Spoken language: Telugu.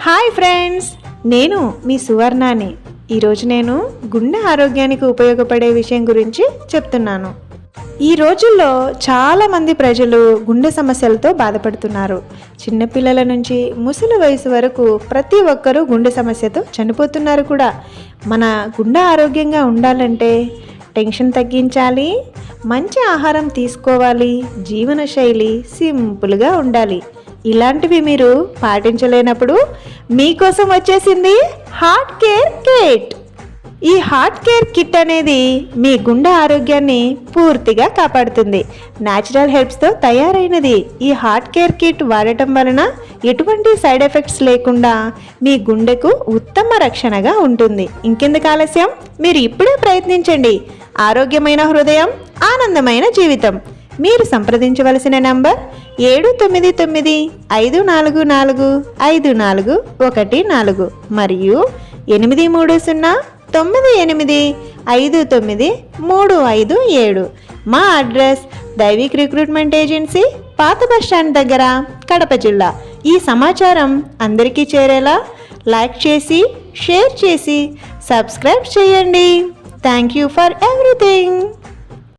హాయ్ ఫ్రెండ్స్, నేను మీ సువర్ణాని. ఈరోజు నేను గుండె ఆరోగ్యానికి ఉపయోగపడే విషయం గురించి చెప్తున్నాను. ఈ రోజుల్లో చాలామంది ప్రజలు గుండె సమస్యలతో బాధపడుతున్నారు. చిన్నపిల్లల నుంచి ముసలి వయసు వరకు ప్రతి ఒక్కరూ గుండె సమస్యతో చనిపోతున్నారు కూడా. మన గుండె ఆరోగ్యంగా ఉండాలంటే టెన్షన్ తగ్గించాలి, మంచి ఆహారం తీసుకోవాలి, జీవనశైలి సింపుల్గా ఉండాలి. ఇలాంటివి మీరు పాటించలేనప్పుడు మీకోసం వచ్చేసింది హార్ట్ కేర్ కిట్. ఈ హార్ట్ కేర్ కిట్ అనేది మీ గుండె ఆరోగ్యాన్ని పూర్తిగా కాపాడుతుంది. న్యాచురల్ హెర్బ్స్తో తయారైనది. ఈ హార్ట్ కేర్ కిట్ వాడటం వలన ఎటువంటి సైడ్ ఎఫెక్ట్స్ లేకుండా మీ గుండెకు ఉత్తమ రక్షణగా ఉంటుంది. ఇంకెందుకు ఆలస్యం, మీరు ఇప్పుడే ప్రయత్నించండి. ఆరోగ్యమైన హృదయం, ఆనందమైన జీవితం. మీరు సంప్రదించవలసిన నంబర్ 79954454414 మరియు 8309859357. మా అడ్రస్ దైవిక్ రిక్రూట్మెంట్ ఏజెన్సీ, పాత బస్టాండ్ దగ్గర, కడప జిల్లా. ఈ సమాచారం అందరికీ చేరేలా లైక్ చేసి, షేర్ చేసి, సబ్స్క్రైబ్ చేయండి. Thank you for everything.